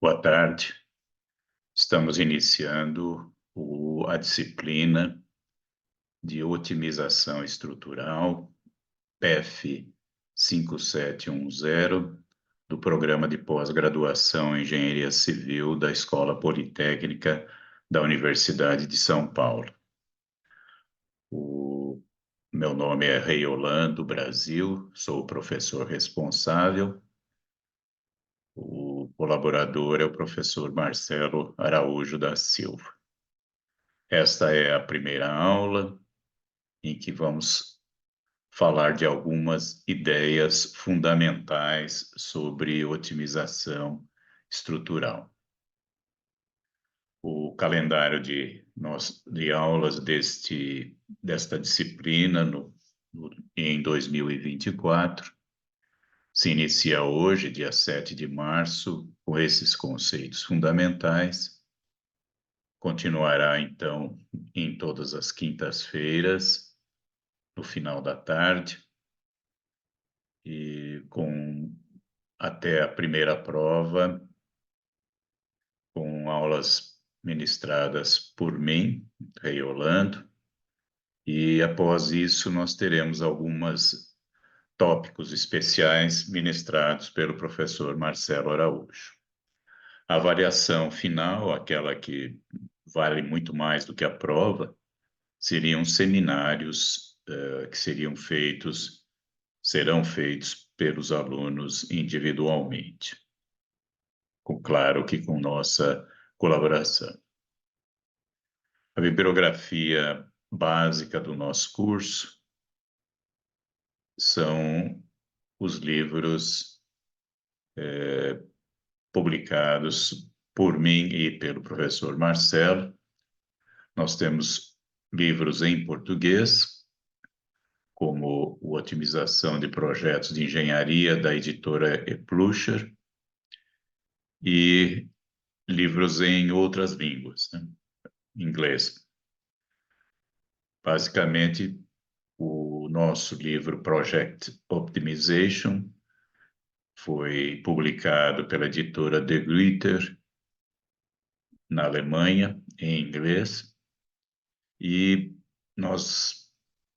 Boa tarde. Estamos iniciando a disciplina de otimização estrutural, PEF 5710, do Programa de Pós-Graduação em Engenharia Civil da Escola Politécnica da Universidade de São Paulo. O meu nome é Rei Orlando Brasil, sou o professor responsável. O colaborador é o professor Marcelo Araújo da Silva. Esta é a primeira aula em que vamos falar de algumas ideias fundamentais sobre otimização estrutural. O calendário de aulas desta disciplina em 2024 se inicia hoje, dia 7 de março, com esses conceitos fundamentais. Continuará, então, em todas as quintas-feiras, no final da tarde, e com até a primeira prova, com aulas ministradas por mim, Rei Orlando, e após isso nós teremos alguns tópicos especiais ministrados pelo professor Marcelo Araújo. A avaliação final, aquela que vale muito mais do que a prova, seriam seminários que serão feitos pelos alunos individualmente. Claro que com nossa colaboração. A bibliografia básica do nosso curso são os livros publicados por mim e pelo professor Marcelo. Nós temos livros em português, como Otimização de Projetos de Engenharia, da editora Eplucher, e livros em outras línguas, né? Inglês. Basicamente, o nosso livro Project Optimization foi publicado pela editora De Gruyter, na Alemanha, em inglês, e nós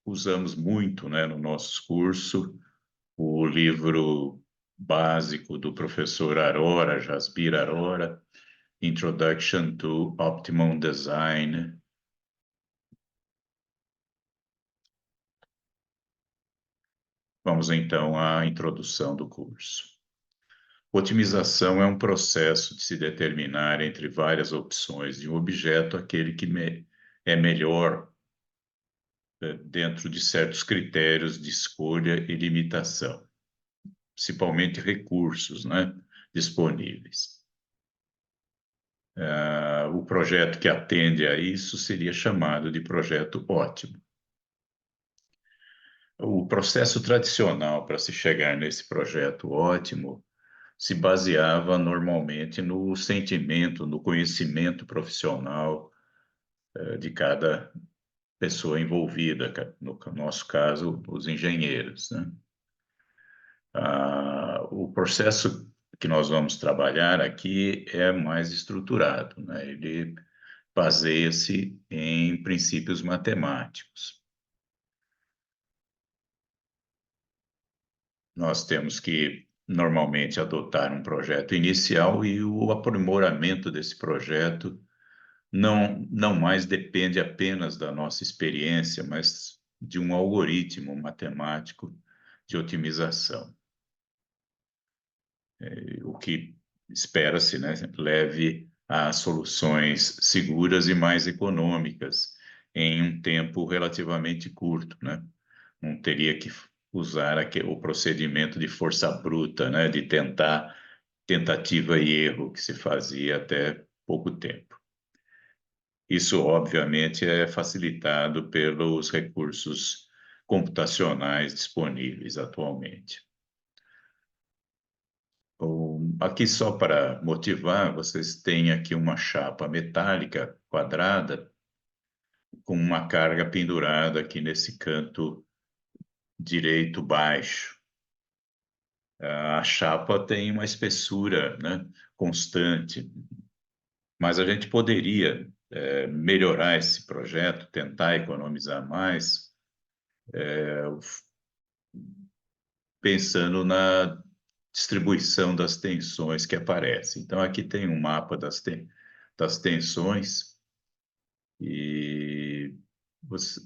usamos muito, né, no nosso curso, o livro básico do professor Arora, Jasbir Arora, Introduction to Optimum Design. Vamos então à introdução do curso. Otimização é um processo de se determinar entre várias opções de um objeto aquele que é melhor dentro de certos critérios de escolha e limitação, principalmente recursos, né, disponíveis. O projeto que atende a isso seria chamado de projeto ótimo. O processo tradicional para se chegar nesse projeto ótimo se baseava normalmente no sentimento, no conhecimento profissional de cada pessoa envolvida, no nosso caso, os engenheiros, né? O processo que nós vamos trabalhar aqui é mais estruturado, né? Ele baseia-se em princípios matemáticos. Nós temos que, normalmente, adotar um projeto inicial e o aprimoramento desse projeto não mais depende apenas da nossa experiência, mas de um algoritmo matemático de otimização. O que espera-se, né, leve a soluções seguras e mais econômicas em um tempo relativamente curto, né? Não teria que usar o procedimento de força bruta, né, de tentativa e erro que se fazia até pouco tempo. Isso, obviamente, é facilitado pelos recursos computacionais disponíveis atualmente. Aqui, só para motivar, vocês têm aqui uma chapa metálica quadrada com uma carga pendurada aqui nesse canto direito baixo. A chapa tem uma espessura, né, constante, mas a gente poderia melhorar esse projeto, tentar economizar mais, pensando na distribuição das tensões que aparecem. Então, aqui tem um mapa das tensões e você,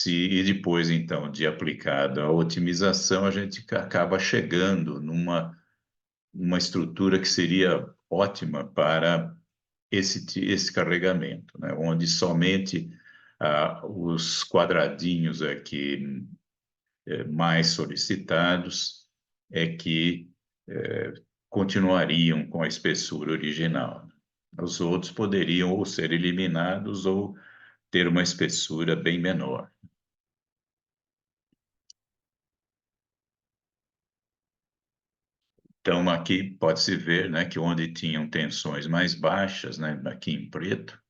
e depois, então, de aplicada a otimização, a gente acaba chegando numa estrutura que seria ótima para esse carregamento, né? Onde somente os quadradinhos aqui mais solicitados é que continuariam com a espessura original. Os outros poderiam ou ser eliminados ou ter uma espessura bem menor. Então, aqui pode-se ver, né, que onde tinham tensões mais baixas, né, aqui em preto,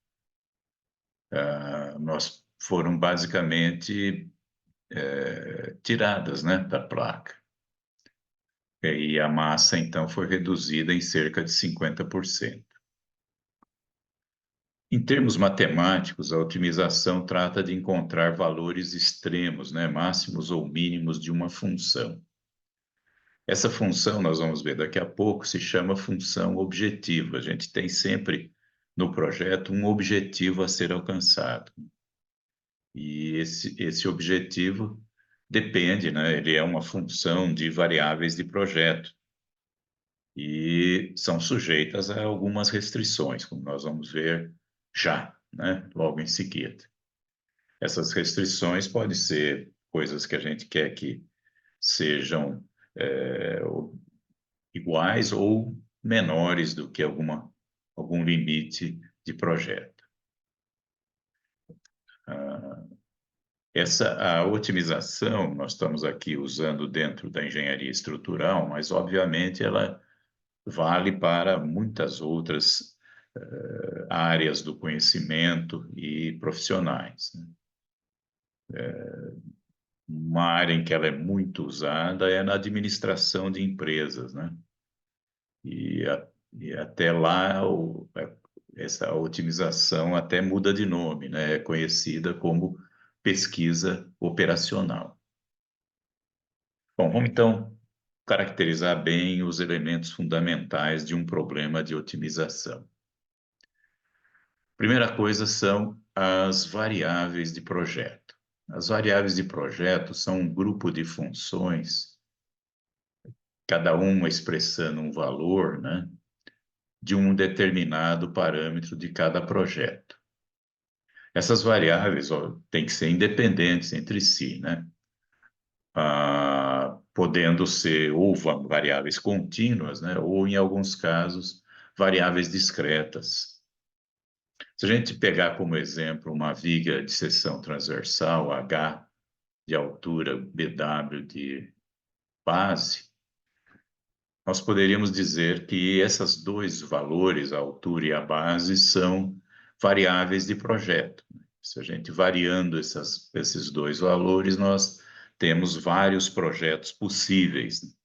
nós foram basicamente tiradas, né, da placa. E a massa, então, foi reduzida em cerca de 50%. Em termos matemáticos, a otimização trata de encontrar valores extremos, né, máximos ou mínimos de uma função. Essa função, nós vamos ver daqui a pouco, se chama função objetiva. A gente tem sempre no projeto um objetivo a ser alcançado. E esse objetivo depende, né? Ele é uma função de variáveis de projeto e são sujeitas a algumas restrições, como nós vamos ver já, né? Logo em seguida. Essas restrições podem ser coisas que a gente quer que sejam iguais ou menores do que algum limite de projeto. A otimização, nós estamos aqui usando dentro da engenharia estrutural, mas obviamente ela vale para muitas outras áreas do conhecimento e profissionais, né? Uma área em que ela é muito usada é na administração de empresas, né? E, e até lá essa otimização até muda de nome, né? É conhecida como pesquisa operacional. Bom, vamos então caracterizar bem os elementos fundamentais de um problema de otimização. Primeira coisa são as variáveis de projeto. As variáveis de projeto são um grupo de funções, cada uma expressando um valor, né, de um determinado parâmetro de cada projeto. Essas variáveis, ó, têm que ser independentes entre si, né? Podendo ser ou variáveis contínuas, né, ou, em alguns casos, variáveis discretas. Se a gente pegar como exemplo uma viga de seção transversal, H de altura, BW de base, nós poderíamos dizer que esses dois valores, a altura e a base, são variáveis de projeto. Se a gente variando esses dois valores, nós temos vários projetos possíveis.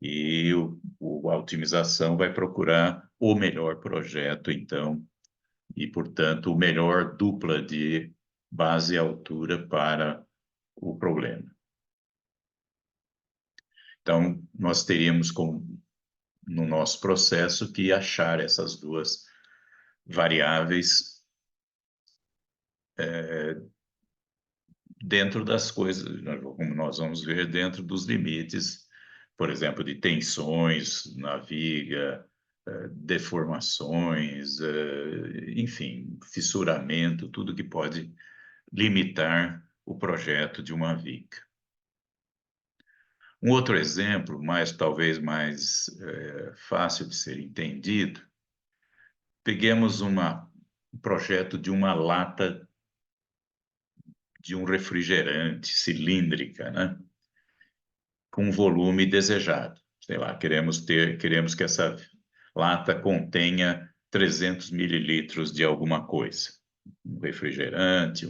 E a otimização vai procurar o melhor projeto, então, e, portanto, o melhor dupla de base e altura para o problema. Então, nós teríamos no nosso processo que achar essas duas variáveis dentro das coisas, como nós vamos ver, dentro dos limites, por exemplo, de tensões na viga, deformações, enfim, fissuramento, tudo que pode limitar o projeto de uma viga. Um outro exemplo, talvez mais fácil de ser entendido, peguemos um projeto de uma lata de um refrigerante cilíndrica, né? Com volume desejado. Sei lá, queremos que essa lata contenha 300 mililitros de alguma coisa. Um refrigerante,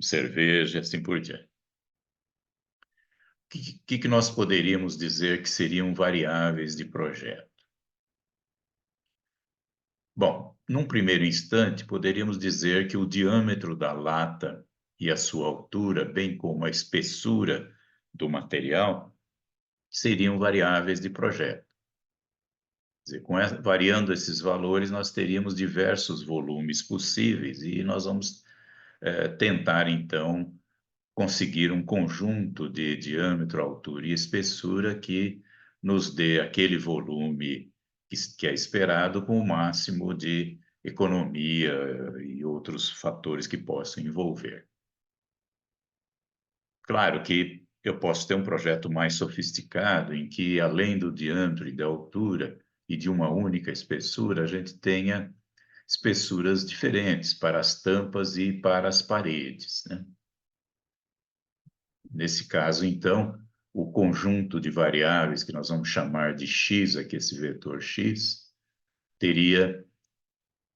cerveja, assim por diante. que nós poderíamos dizer que seriam variáveis de projeto? Bom, num primeiro instante, poderíamos dizer que o diâmetro da lata e a sua altura, bem como a espessura do material, seriam variáveis de projeto. Quer dizer, variando esses valores, nós teríamos diversos volumes possíveis e nós vamos tentar, então, conseguir um conjunto de diâmetro, altura e espessura que nos dê aquele volume que é esperado com o máximo de economia e outros fatores que possam envolver. Claro que eu posso ter um projeto mais sofisticado, em que, além do diâmetro e da altura e de uma única espessura, a gente tenha espessuras diferentes para as tampas e para as paredes, né? Nesse caso, então, o conjunto de variáveis que nós vamos chamar de x, aqui esse vetor x, teria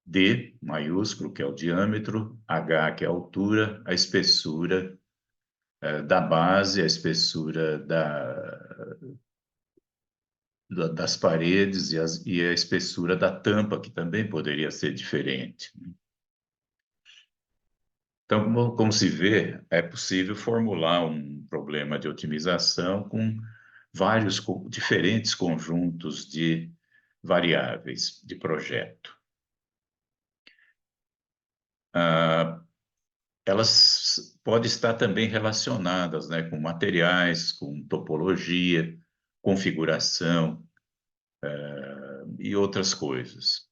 d maiúsculo, que é o diâmetro, h, que é a altura, a espessura da base, a espessura das paredes e a espessura da tampa, que também poderia ser diferente. Então, como se vê, é possível formular um problema de otimização com vários diferentes conjuntos de variáveis de projeto. Elas podem estar também relacionadas, né, com materiais, com topologia, configuração e outras coisas.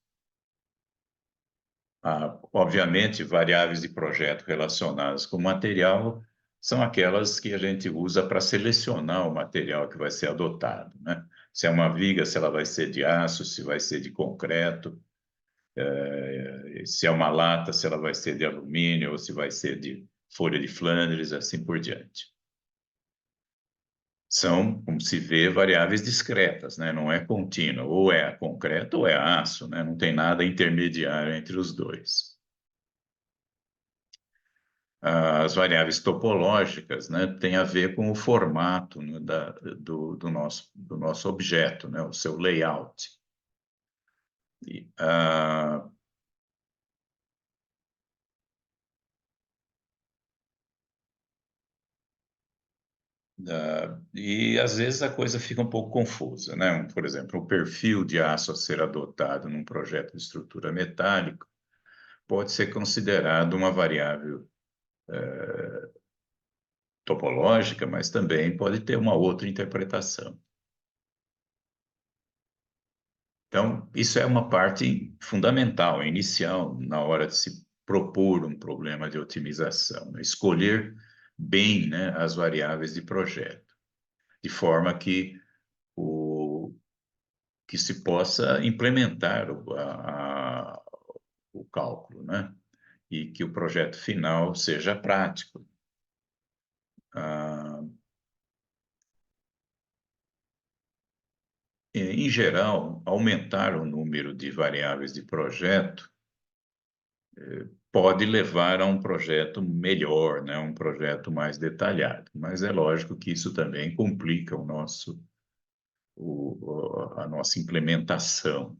Obviamente, variáveis de projeto relacionadas com material são aquelas que a gente usa para selecionar o material que vai ser adotado, né? Se é uma viga, se ela vai ser de aço, se vai ser de concreto, se é uma lata, se ela vai ser de alumínio ou se vai ser de folha de Flandres, assim por diante. São, como se vê, variáveis discretas, né? Não é contínua, ou é concreto ou é aço, né? Não tem nada intermediário entre os dois. As variáveis topológicas, né, têm a ver com o formato, né, do nosso objeto, né, o seu layout. E, e às vezes a coisa fica um pouco confusa, né? Por exemplo, o perfil de aço a ser adotado num projeto de estrutura metálica pode ser considerado uma variável topológica, mas também pode ter uma outra interpretação. Então, isso é uma parte fundamental, inicial, na hora de se propor um problema de otimização, né? Escolher bem, né, as variáveis de projeto, de forma que se possa implementar o cálculo, né? E que o projeto final seja prático. Ah, em geral, aumentar o número de variáveis de projeto pode levar a um projeto melhor, né? Um projeto mais detalhado. Mas é lógico que isso também complica a nossa implementação.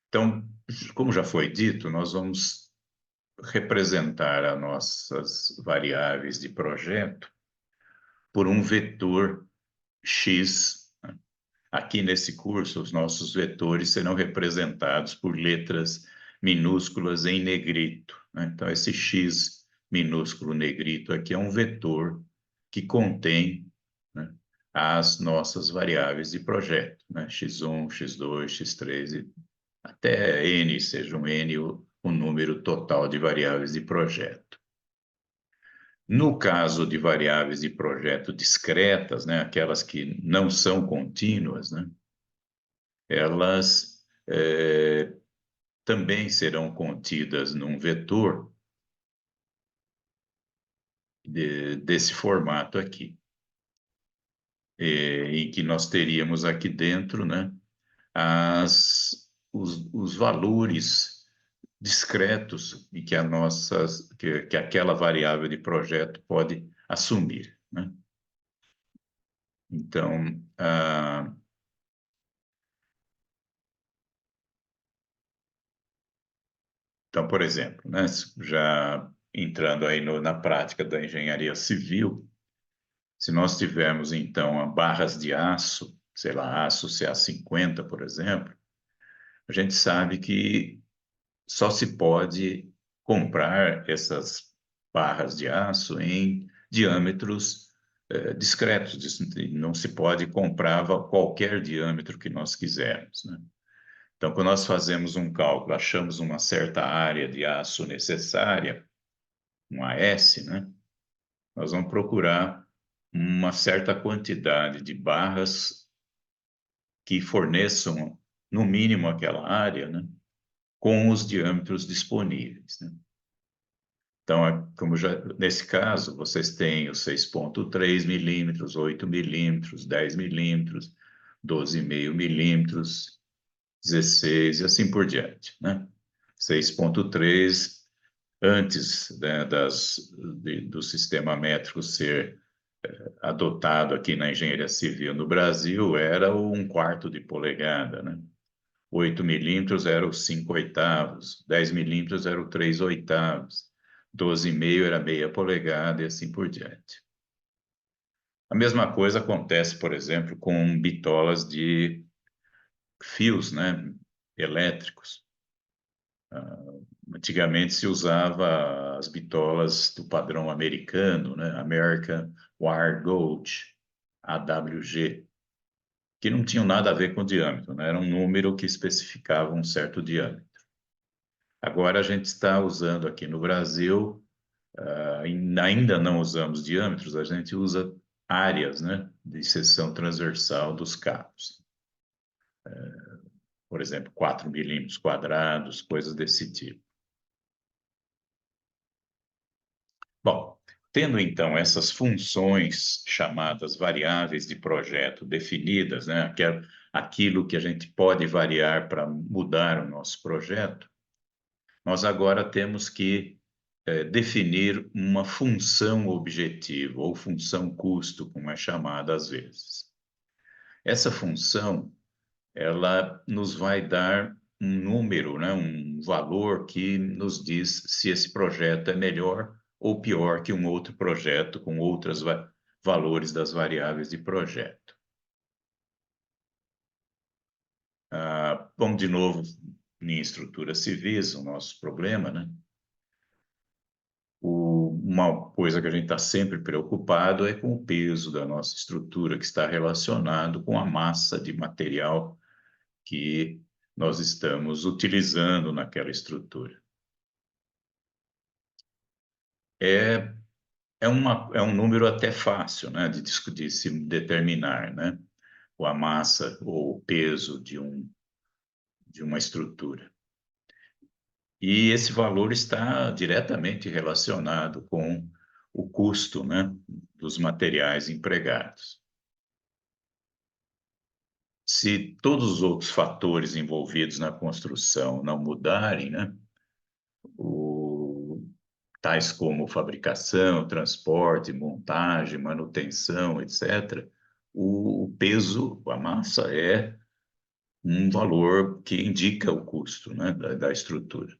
Então, como já foi dito, nós vamos representar as nossas variáveis de projeto por um vetor X. Aqui nesse curso, os nossos vetores serão representados por letras minúsculas em negrito, né? Então, esse X minúsculo negrito aqui é um vetor que contém, né, as nossas variáveis de projeto, né? X1, X2, X3, e até N, seja um N o número total de variáveis de projeto. No caso de variáveis de projeto discretas, né, aquelas que não são contínuas, né, elas também serão contidas num vetor desse formato aqui, em que nós teríamos aqui dentro, né, os valores discretos e que que aquela variável de projeto pode assumir, né? Então, por exemplo, né, já entrando aí na prática da engenharia civil, se nós tivermos, então, barras de aço, sei lá, aço CA50, por exemplo, a gente sabe que só se pode comprar essas barras de aço em diâmetros discretos. Não se pode comprar qualquer diâmetro que nós quisermos, né? Então, quando nós fazemos um cálculo, achamos uma certa área de aço necessária, um AS, né? Nós vamos procurar uma certa quantidade de barras que forneçam, no mínimo, aquela área, né? Com os diâmetros disponíveis, né? Então, como já, nesse caso, vocês têm os 6,3 milímetros, 8 milímetros, 10 milímetros, 12,5 milímetros, 16 e assim por diante, né? 6,3 antes, né, do sistema métrico ser adotado aqui na engenharia civil no Brasil, era o 1/4 de polegada, né? 8 milímetros era o 5 oitavos, 10 milímetros era o 3 oitavos, 12,5 era meia polegada e assim por diante. A mesma coisa acontece, por exemplo, com bitolas de fios, né, elétricos. Antigamente se usava as bitolas do padrão americano, né, American Wire Gauge, AWG, que não tinham nada a ver com diâmetro, né, era um número que especificava um certo diâmetro. Agora a gente está usando aqui no Brasil, ainda não usamos diâmetros, a gente usa áreas, né, de seção transversal dos cabos. Por exemplo, 4 milímetros quadrados, coisas desse tipo. Bom, tendo então essas funções chamadas variáveis de projeto definidas, né, aquilo que a gente pode variar para mudar o nosso projeto, nós agora temos que definir uma função objetivo ou função custo, como é chamada às vezes. Essa função, ela nos vai dar um número, né, um valor que nos diz se esse projeto é melhor ou pior que um outro projeto com outros valores das variáveis de projeto. Vamos de novo em estruturas civis, o nosso problema, né? Uma coisa que a gente está sempre preocupado é com o peso da nossa estrutura, que está relacionado com a massa de material que nós estamos utilizando naquela estrutura. É, é um número até fácil, né, de se determinar, né, a massa ou o peso de uma estrutura. E esse valor está diretamente relacionado com o custo, né, dos materiais empregados. Se todos os outros fatores envolvidos na construção não mudarem, né, tais como fabricação, transporte, montagem, manutenção, etc., o peso, a massa é um valor que indica o custo, né, da estrutura.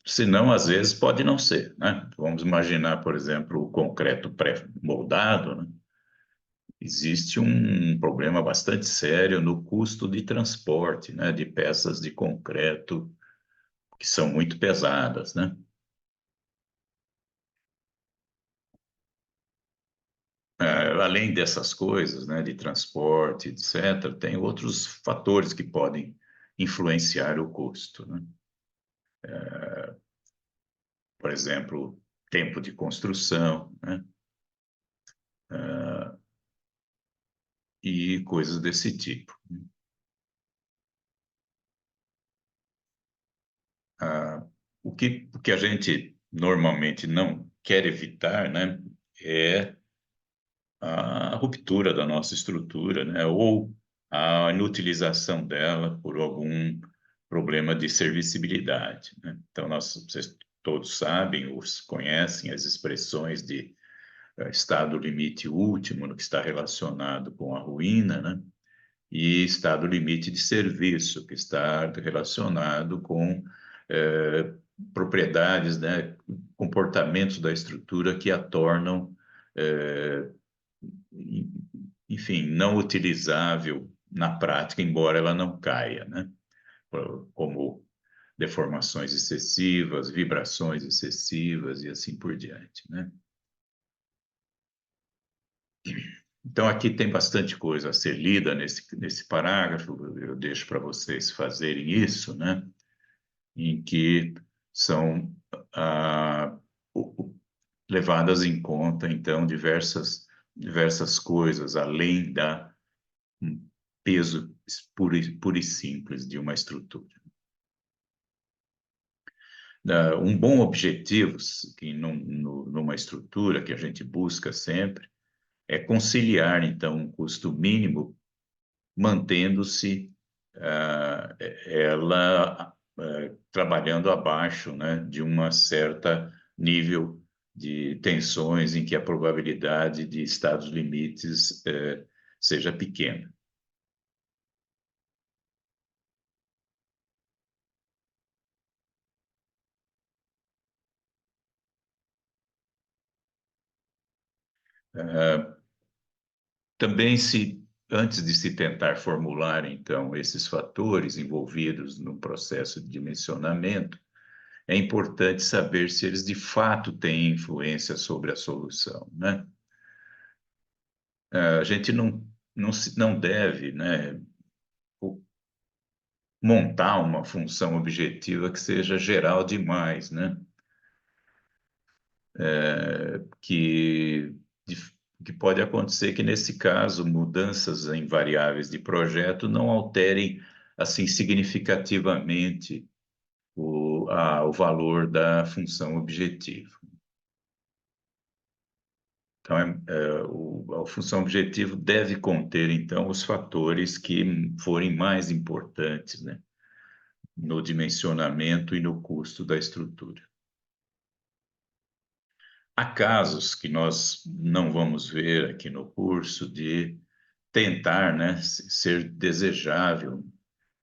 Se não, às vezes pode não ser, né? Vamos imaginar, por exemplo, o concreto pré-moldado, né? Existe um problema bastante sério no custo de transporte, né, de peças de concreto que são muito pesadas, né? Além dessas coisas, né, de transporte, etc., tem outros fatores que podem influenciar o custo, né? Por exemplo, tempo de construção, né? E coisas desse tipo. O que a gente normalmente não quer evitar, né, é a ruptura da nossa estrutura, né, ou a inutilização dela por algum problema de servicibilidade, né? Então, vocês todos sabem, os conhecem as expressões de estado limite último, no que está relacionado com a ruína, né? E estado limite de serviço, que está relacionado com propriedades, né, comportamentos da estrutura que a tornam, enfim, não utilizável na prática, embora ela não caia, né? Como deformações excessivas, vibrações excessivas e assim por diante, né? Então, aqui tem bastante coisa a ser lida nesse parágrafo, eu deixo para vocês fazerem isso, né? Em que são ah, levadas em conta, então, diversas coisas, além da peso puro e simples de uma estrutura. Um bom objetivo que numa estrutura que a gente busca sempre é conciliar, então, um custo mínimo, mantendo-se ela trabalhando abaixo, né, de uma certa nível de tensões em que a probabilidade de estados limites seja pequena. Também antes de se tentar formular, então, esses fatores envolvidos no processo de dimensionamento, é importante saber se eles de fato têm influência sobre a solução, né? A gente não deve, né, montar uma função objetiva que seja geral demais, né? Que, que pode acontecer que, nesse caso, mudanças em variáveis de projeto não alterem, assim, significativamente o valor da função objetiva. Então, a função objetivo deve conter, então, os fatores que forem mais importantes, né, no dimensionamento e no custo da estrutura. Há casos que nós não vamos ver aqui no curso de tentar, né, ser desejável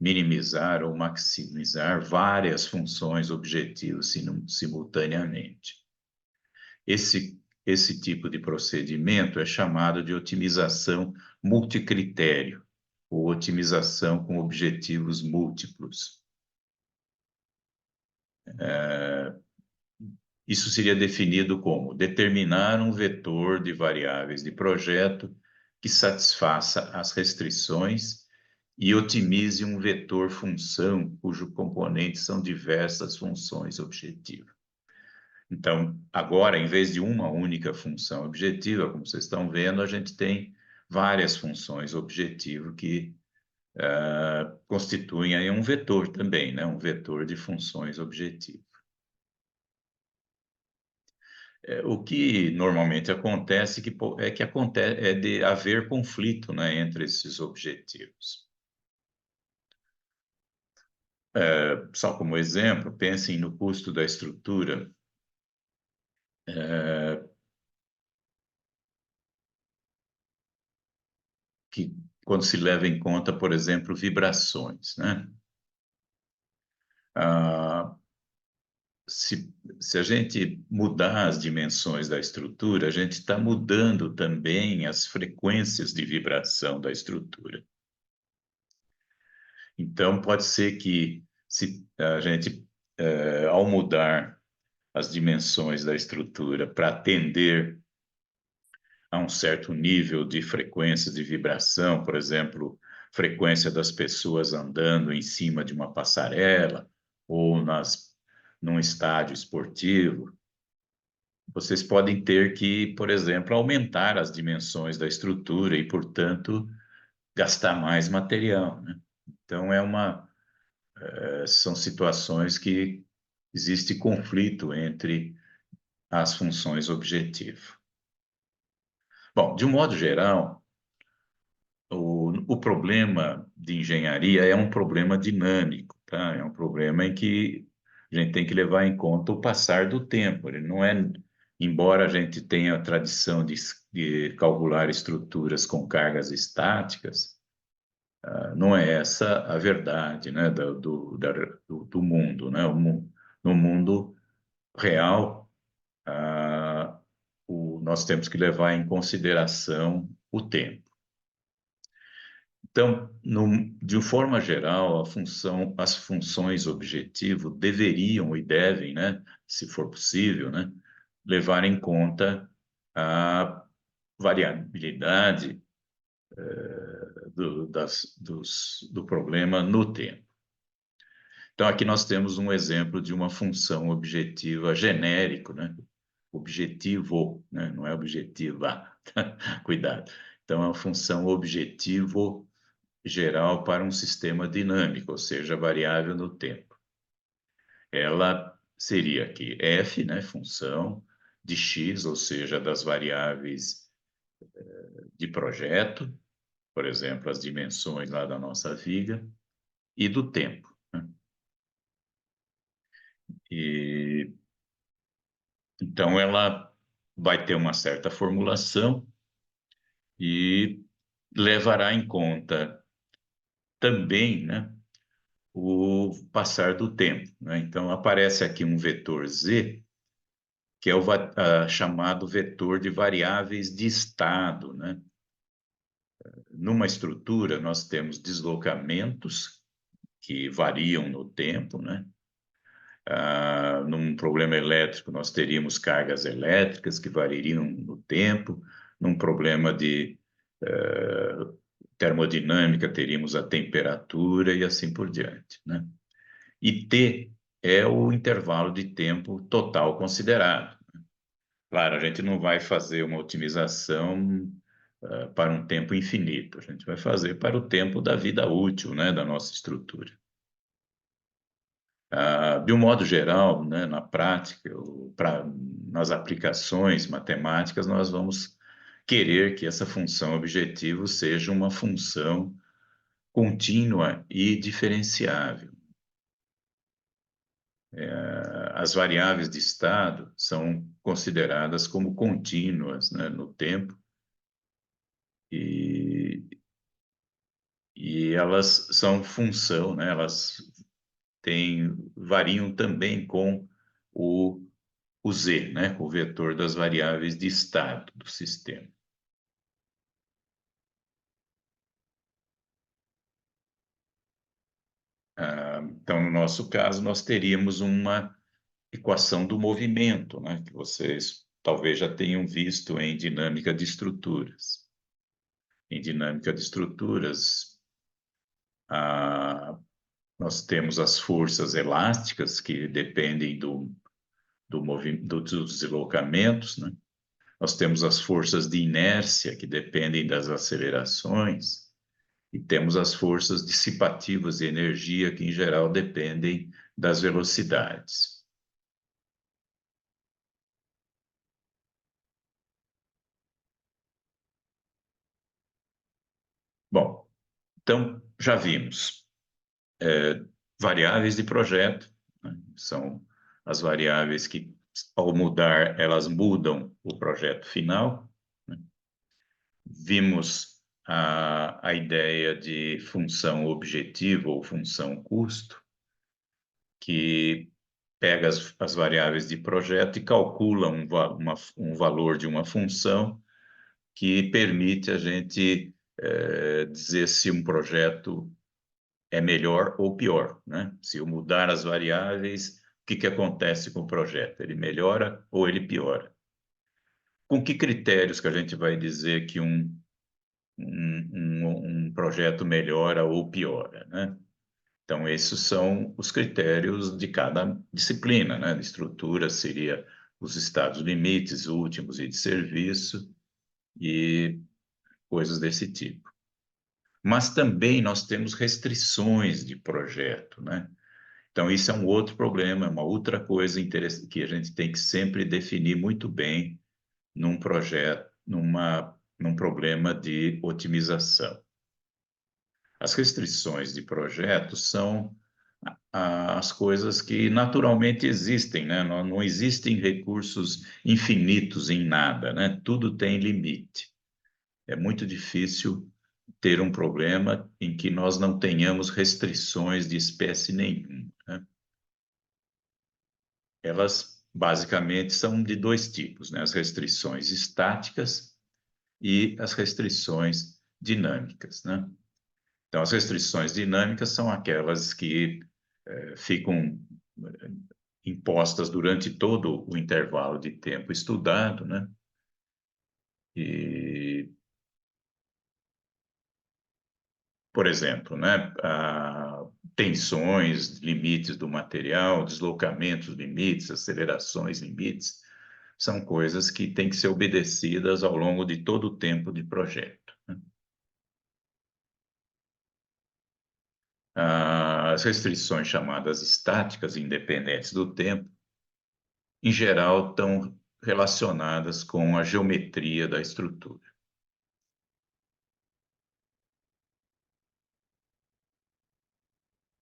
minimizar ou maximizar várias funções objetivos simultaneamente. Esse tipo de procedimento é chamado de otimização multicritério, ou otimização com objetivos múltiplos. Isso seria definido como determinar um vetor de variáveis de projeto que satisfaça as restrições e otimize um vetor função cujo componente são diversas funções objetivas. Então, agora, em vez de uma única função objetiva, como vocês estão vendo, a gente tem várias funções objetivo que constituem aí um vetor também, né? Um vetor de funções objetivas. O que normalmente acontece é de haver conflito, né, entre esses objetivos. Só como exemplo, pensem no custo da estrutura. Que quando se leva em conta, por exemplo, vibrações, né? Ah, se a gente mudar as dimensões da estrutura, a gente está mudando também as frequências de vibração da estrutura. Então, pode ser que se a gente, ao mudar as dimensões da estrutura para atender a um certo nível de frequência de vibração, por exemplo, frequência das pessoas andando em cima de uma passarela ou num estádio esportivo, vocês podem ter que, por exemplo, aumentar as dimensões da estrutura e, portanto, gastar mais material, né? Então, são situações que existe conflito entre as funções objetivo. Bom, de um modo geral, o problema de engenharia é um problema dinâmico, tá? É um problema em que a gente tem que levar em conta o passar do tempo. Ele não é embora a gente tenha a tradição de calcular estruturas com cargas estáticas, não é essa a verdade, né, do mundo, né? No mundo real, nós temos que levar em consideração o tempo. Então, de forma geral, as funções objetivo deveriam e devem, né, se for possível, né, levar em conta a variabilidade do problema no tempo. Então, aqui nós temos um exemplo de uma função objetiva genérico, né? Objetivo, né? Não é objetiva, cuidado. Então, é uma função objetivo geral para um sistema dinâmico, ou seja, variável no tempo. Ela seria aqui f, né? Função de x, ou seja, das variáveis de projeto, por exemplo, as dimensões lá da nossa viga, e do tempo. Né? E então ela vai ter uma certa formulação e levará em conta também, né, o passar do tempo. Né? Então aparece aqui um vetor z, que é o chamado vetor de variáveis de estado. Né? Numa estrutura, nós temos deslocamentos que variam no tempo, né? Num problema elétrico, nós teríamos cargas elétricas que variariam no tempo. Num problema de termodinâmica, teríamos a temperatura e assim por diante, né? E T é o intervalo de tempo total considerado. Claro, a gente não vai fazer uma otimização para um tempo infinito, a gente vai fazer para o tempo da vida útil, né, da nossa estrutura. De um modo geral, né, na prática, nas aplicações matemáticas, nós vamos querer que essa função objetivo seja uma função contínua e diferenciável. As variáveis de estado são consideradas como contínuas, né, no tempo e, e elas são função, né, elas variam também com o Z, né, o vetor das variáveis de estado do sistema. Então, no nosso caso, nós teríamos uma equação do movimento, né, que vocês talvez já tenham visto em dinâmica de estruturas. Em dinâmica de estruturas, nós temos as forças elásticas, que dependem dos deslocamentos, né? Nós temos as forças de inércia, que dependem das acelerações, e temos as forças dissipativas de energia, que em geral dependem das velocidades. Bom, então já vimos variáveis de projeto, né? São as variáveis que, ao mudar, elas mudam o projeto final. Né? Vimos a ideia de função objetivo ou função custo, que pega as variáveis de projeto e calcula um valor de uma função que permite a gente dizer se um projeto é melhor ou pior, né? Se eu mudar as variáveis, o que acontece com o projeto? Ele melhora ou ele piora? Com que critérios que a gente vai dizer que um projeto melhora ou piora, né? Então, esses são os critérios de cada disciplina, né? De estrutura seria os estados limites, últimos e de serviço e coisas desse tipo. Mas também nós temos restrições de projeto, né? Então, isso é um outro problema, é uma outra coisa interessante que a gente tem que sempre definir muito bem num projeto, num problema de otimização. As restrições de projeto são as coisas que naturalmente existem, né? Não existem recursos infinitos em nada, né? Tudo tem limite. É muito difícil ter um problema em que nós não tenhamos restrições de espécie nenhuma, né? Elas basicamente são de dois tipos, né? As restrições estáticas e as restrições dinâmicas, né? Então, as restrições dinâmicas são aquelas que ficam impostas durante todo o intervalo de tempo estudado, né? E, por exemplo, né, tensões, limites do material, deslocamentos, limites, acelerações, limites, são coisas que têm que ser obedecidas ao longo de todo o tempo de projeto, né? As restrições chamadas estáticas, independentes do tempo, em geral, estão relacionadas com a geometria da estrutura.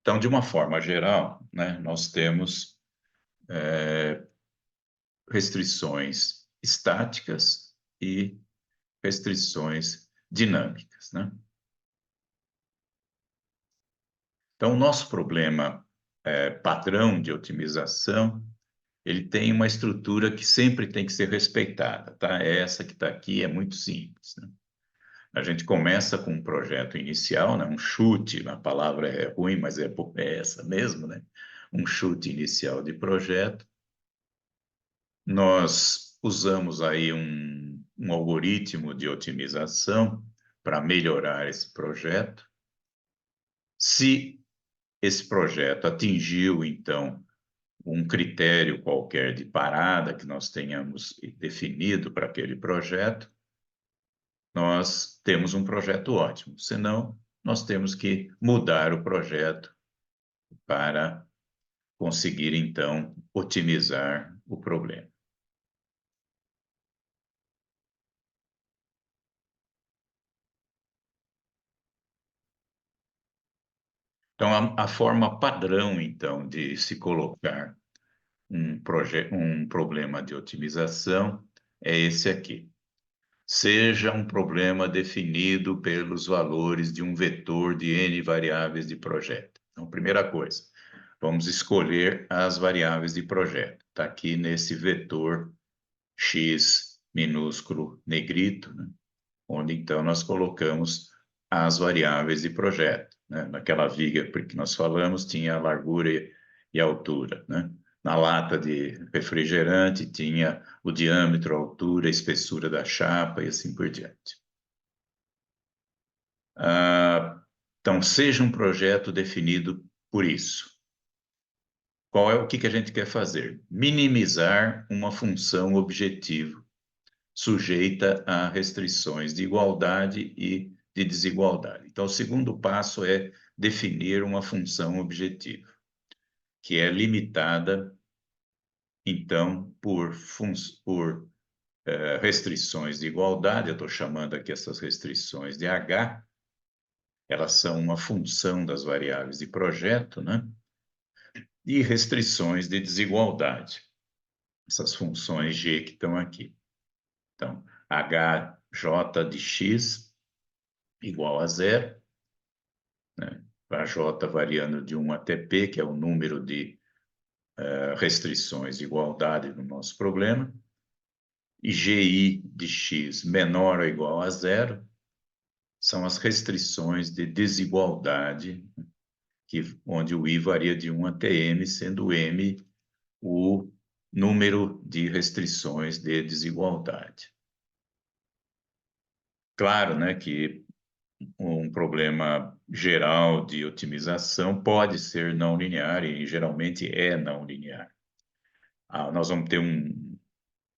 Então, de uma forma geral, né, nós temos restrições estáticas e restrições dinâmicas, né? Então, o nosso problema padrão de otimização, ele tem uma estrutura que sempre tem que ser respeitada, tá? Essa que está aqui é muito simples, né? A gente começa com um projeto inicial, né? Um chute, a palavra é ruim, mas é essa mesmo, né? Um chute inicial de projeto. Nós usamos aí um algoritmo de otimização para melhorar esse projeto. Se esse projeto atingiu, então, um critério qualquer de parada que nós tenhamos definido para aquele projeto, nós temos um projeto ótimo. Senão, nós temos que mudar o projeto para conseguir, então, otimizar o problema. Então, a forma padrão, então, de se colocar um problema de otimização é esse aqui. Seja um problema definido pelos valores de um vetor de n variáveis de projeto. Então, primeira coisa, vamos escolher as variáveis de projeto. Está aqui nesse vetor x minúsculo negrito, né? Onde então nós colocamos as variáveis de projeto, né? Naquela viga que nós falamos, tinha a largura e a altura, né? Na lata de refrigerante tinha o diâmetro, a altura, a espessura da chapa e assim por diante. Então, seja um projeto definido por isso. Qual é o que a gente quer fazer? Minimizar uma função objetivo sujeita a restrições de igualdade e de desigualdade. Então, o segundo passo é definir uma função objetiva, que é limitada, então, por restrições de igualdade. Eu estou chamando aqui essas restrições de H, elas são uma função das variáveis de projeto, né? E restrições de desigualdade, essas funções G que estão aqui. Então, HJ de x igual a zero, né? Para J variando de 1 até P, que é o número de restrições de igualdade no nosso problema, e GI de x menor ou igual a zero, são as restrições de desigualdade, onde o I varia de 1 até M, sendo M o número de restrições de desigualdade. Claro, né, que um problema geral de otimização pode ser não linear e geralmente é não linear. Nós vamos ter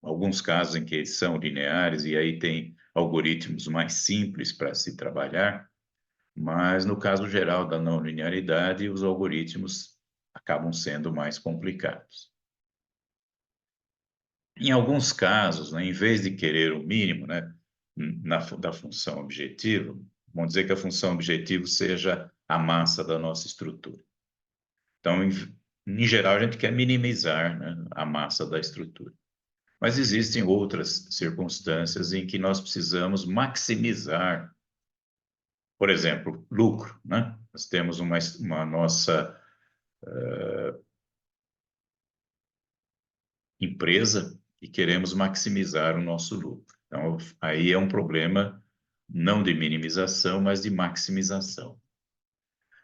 alguns casos em que são lineares e aí tem algoritmos mais simples para se trabalhar, mas no caso geral da não linearidade, os algoritmos acabam sendo mais complicados. Em alguns casos, né, em vez de querer o mínimo, né, da função objetivo, vamos dizer que a função objetivo seja a massa da nossa estrutura. Então, em geral, a gente quer minimizar, né, a massa da estrutura. Mas existem outras circunstâncias em que nós precisamos maximizar, por exemplo, lucro, né? Nós temos uma nossa empresa e queremos maximizar o nosso lucro. Então, aí é um problema não de minimização, mas de maximização.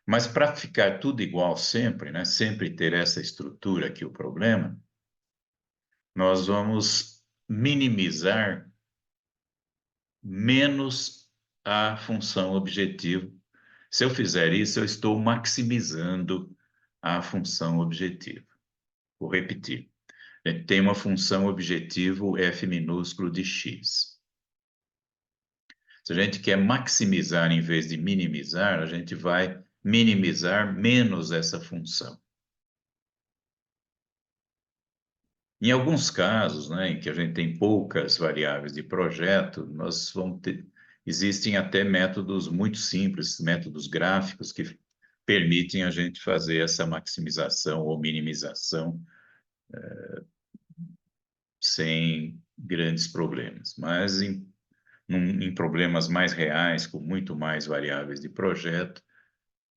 Mas para ficar tudo igual sempre, né? Sempre ter essa estrutura aqui, o problema, nós vamos minimizar menos a função objetivo. Se eu fizer isso, eu estou maximizando a função objetivo. Vou repetir. A gente tem uma função objetivo f minúsculo de x. Se a gente quer maximizar em vez de minimizar, a gente vai minimizar menos essa função. Em alguns casos, né, em que a gente tem poucas variáveis de projeto, nós vamos ter, existem até métodos muito simples, métodos gráficos que permitem a gente fazer essa maximização ou minimização sem grandes problemas. Mas em problemas mais reais, com muito mais variáveis de projeto,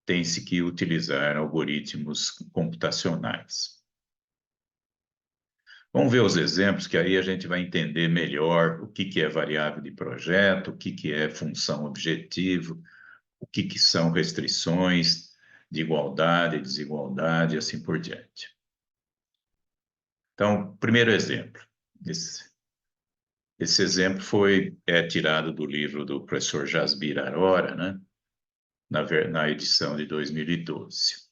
tem-se que utilizar algoritmos computacionais. Vamos ver os exemplos, que aí a gente vai entender melhor o que é variável de projeto, o que é função objetivo, o que são restrições de igualdade, desigualdade e assim por diante. Então, primeiro exemplo. Esse exemplo é tirado do livro do professor Jasbir Arora, né? Na edição de 2012.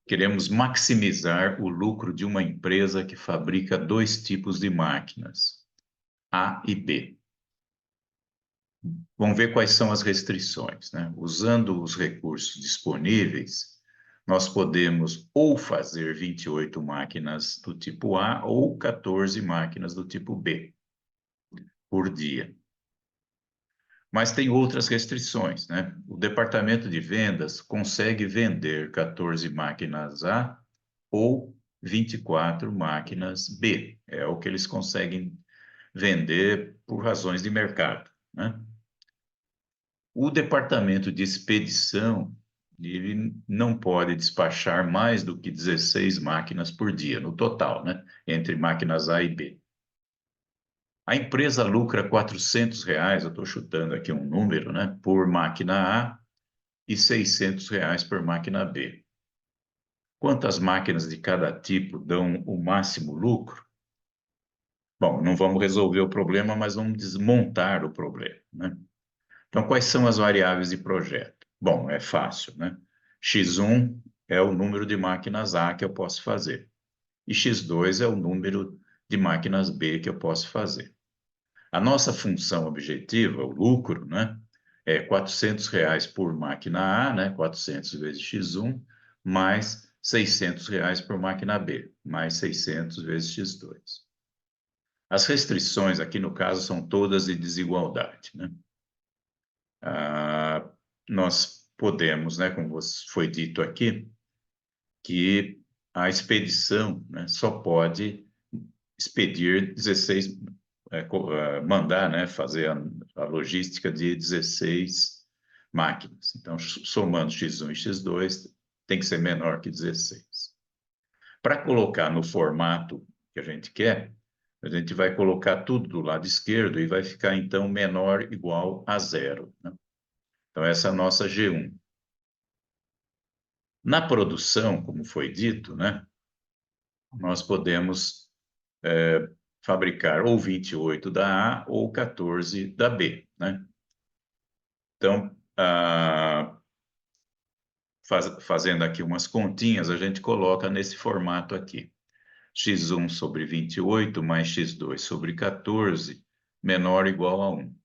Queremos maximizar o lucro de uma empresa que fabrica dois tipos de máquinas, A e B. Vamos ver quais são as restrições, né? Usando os recursos disponíveis, nós podemos ou fazer 28 máquinas do tipo A ou 14 máquinas do tipo B por dia. Mas tem outras restrições, né? O departamento de vendas consegue vender 14 máquinas A ou 24 máquinas B. É o que eles conseguem vender por razões de mercado, né? O departamento de expedição, ele não pode despachar mais do que 16 máquinas por dia, no total, né? Entre máquinas A e B. A empresa lucra R$ 400, eu estou chutando aqui um número, né? Por máquina A e R$ 600 por máquina B. Quantas máquinas de cada tipo dão o máximo lucro? Bom, não vamos resolver o problema, mas vamos desmontar o problema, né? Então, quais são as variáveis de projeto? Bom, é fácil, né? X1 é o número de máquinas A que eu posso fazer. E X2 é o número de máquinas B que eu posso fazer. A nossa função objetiva, o lucro, né? É R$ 400 por máquina A, né? 400 vezes X1, mais R$ 600 por máquina B, mais 600 vezes X2. As restrições aqui, no caso, são todas de desigualdade, né? Nós podemos, né, como foi dito aqui, que a expedição, né, só pode expedir 16, mandar, né, fazer a logística de 16 máquinas. Então, somando X1 e X2, tem que ser menor que 16. Para colocar no formato que a gente quer, a gente vai colocar tudo do lado esquerdo e vai ficar, então, menor ou igual a zero, né? Então, essa é a nossa G1. Na produção, como foi dito, né, nós podemos fabricar ou 28 da A ou 14 da B, né? Então, fazendo aqui umas continhas, a gente coloca nesse formato aqui. X1 sobre 28 mais X2 sobre 14 menor ou igual a 1.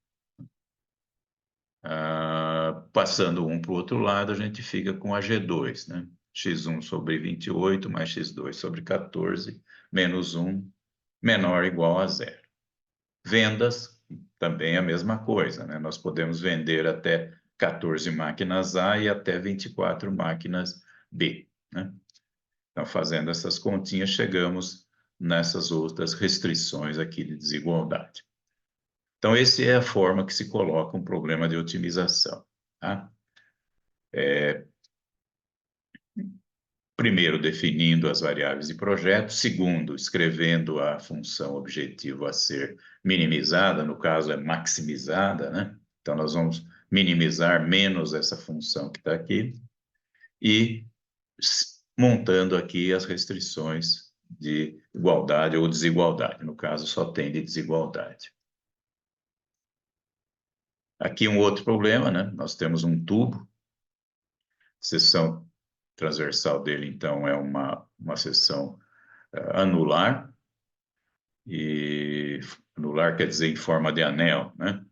Passando um para o outro lado, a gente fica com a G2, né? X1 sobre 28 mais X2 sobre 14 menos 1 menor ou igual a zero. Vendas, também a mesma coisa, né? Nós podemos vender até 14 máquinas A e até 24 máquinas B, né? Então, fazendo essas continhas, chegamos nessas outras restrições aqui de desigualdade. Então, essa é a forma que se coloca um problema de otimização, tá? Primeiro, definindo as variáveis de projeto. Segundo, escrevendo a função objetivo a ser minimizada, no caso é maximizada, né? Então, nós vamos minimizar menos essa função que está aqui e montando aqui as restrições de igualdade ou desigualdade. No caso, só tem de desigualdade. Aqui um outro problema, né? Nós temos um tubo, seção transversal dele, então, é uma seção anular, e anular quer dizer em forma de anel, né?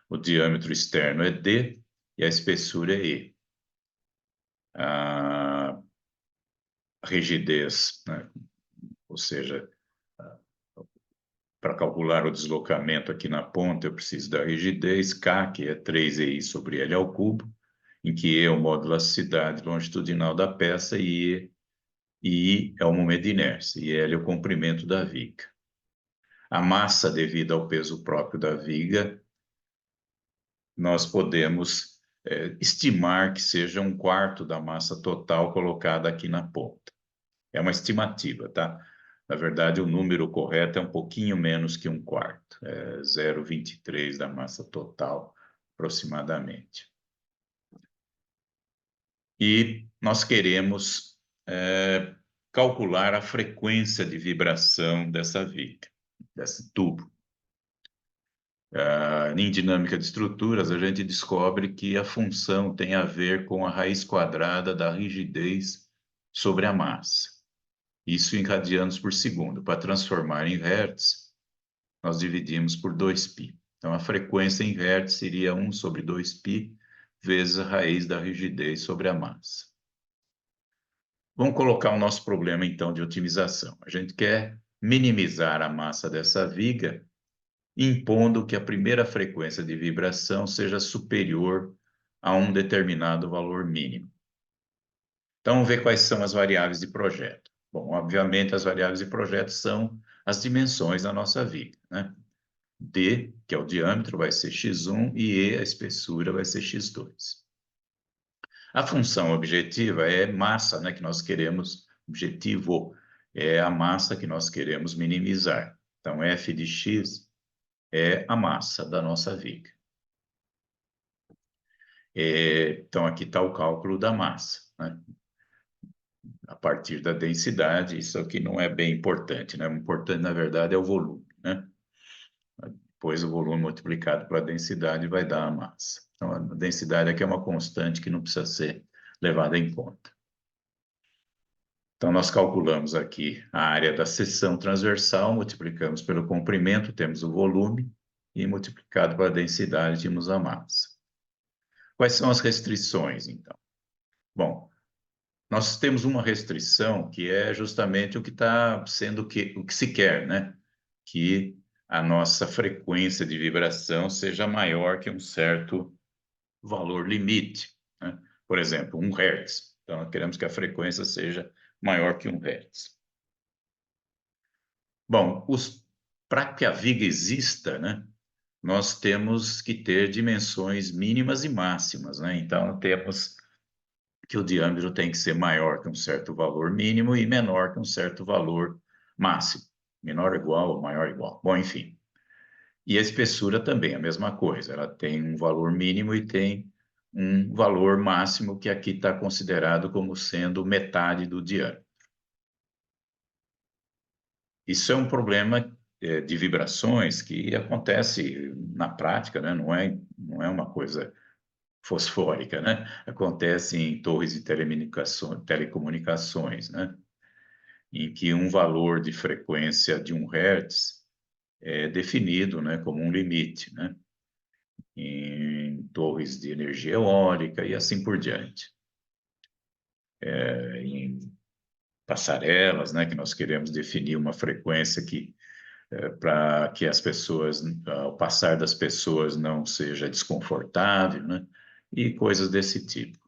O diâmetro externo é D e a espessura é E. A rigidez, né? Ou seja, para calcular o deslocamento aqui na ponta, eu preciso da rigidez, K, que é 3EI sobre L ao cubo, em que E é o módulo de elasticidade longitudinal da peça e I é o momento de inércia, e L é o comprimento da viga. A massa devida ao peso próprio da viga, nós podemos estimar que seja 1/4 da massa total colocada aqui na ponta. É uma estimativa, tá? Na verdade, o número correto é um pouquinho menos que 1/4, 0,23 da massa total, aproximadamente. E nós queremos calcular a frequência de vibração dessa viga, desse tubo. Em dinâmica de estruturas, a gente descobre que a função tem a ver com a raiz quadrada da rigidez sobre a massa. Isso em radianos por segundo. Para transformar em hertz, nós dividimos por 2π. Então, a frequência em hertz seria 1 sobre 2π vezes a raiz da rigidez sobre a massa. Vamos colocar o nosso problema, então, de otimização. A gente quer minimizar a massa dessa viga, impondo que a primeira frequência de vibração seja superior a um determinado valor mínimo. Então, vamos ver quais são as variáveis de projeto. Bom, obviamente, as variáveis de projeto são as dimensões da nossa viga, né? D, que é o diâmetro, vai ser x1, e E, a espessura, vai ser x2. A função objetiva é massa, né, que nós queremos, objetivo é a massa que nós queremos minimizar. Então, f de x é a massa da nossa viga. Então, aqui está o cálculo da massa, né? A partir da densidade, isso aqui não é bem importante, né? O importante, na verdade, é o volume, né? Depois o volume multiplicado pela densidade vai dar a massa. Então, a densidade aqui é uma constante que não precisa ser levada em conta. Então, nós calculamos aqui a área da seção transversal, multiplicamos pelo comprimento, temos o volume, e multiplicado pela densidade, temos a massa. Quais são as restrições, então? Bom, nós temos uma restrição que é justamente o que está sendo o que se quer, né? Que a nossa frequência de vibração seja maior que um certo valor limite, né? Por exemplo, 1 Hz. Então, nós queremos que a frequência seja maior que 1 Hz. Bom, para que a viga exista, né, nós temos que ter dimensões mínimas e máximas, né? Então, temos que o diâmetro tem que ser maior que um certo valor mínimo e menor que um certo valor máximo. Menor ou igual ou maior ou igual. Bom, enfim. E a espessura também, a mesma coisa. Ela tem um valor mínimo e tem um valor máximo que aqui está considerado como sendo metade do diâmetro. Isso é um problema de vibrações que acontece na prática, né? Não é uma coisa fosfórica, né? Acontece em torres de telecomunicações, né? Em que um valor de frequência de 1 Hz é definido, né, como um limite, né? Em torres de energia eólica e assim por diante. Em passarelas, né, que nós queremos definir uma frequência que para que as pessoas, ao passar das pessoas, não seja desconfortável, né? E coisas desse tipo.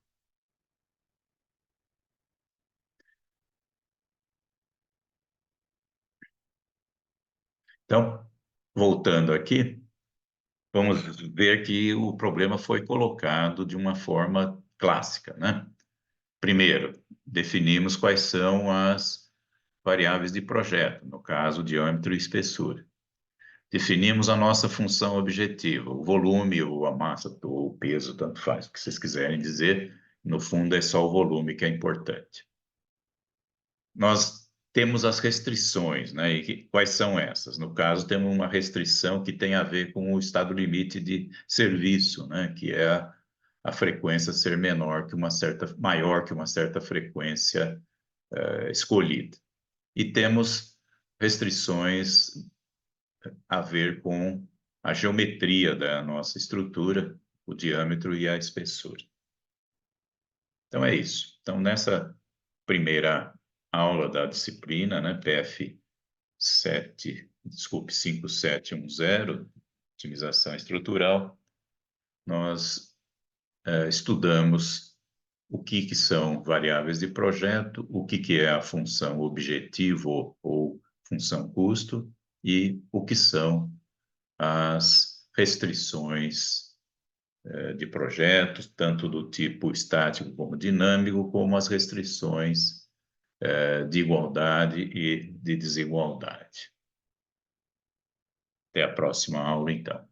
Então, voltando aqui, vamos ver que o problema foi colocado de uma forma clássica, né? Primeiro, definimos quais são as variáveis de projeto, no caso, diâmetro e espessura. Definimos a nossa função objetiva, o volume, ou a massa, ou o peso, tanto faz, o que vocês quiserem dizer. No fundo, é só o volume que é importante. Nós temos as restrições, né? E quais são essas? No caso, temos uma restrição que tem a ver com o estado limite de serviço, né? Que é a frequência ser menor que uma certa, maior que uma certa frequência escolhida. E temos restrições a ver com a geometria da nossa estrutura, o diâmetro e a espessura. Então é isso. Então nessa primeira aula da disciplina, né, PF 5710, otimização estrutural, nós estudamos o que são variáveis de projeto, o que é a função objetivo ou função custo e o que são as restrições de projetos, tanto do tipo estático como dinâmico, como as restrições de igualdade e de desigualdade. Até a próxima aula, então.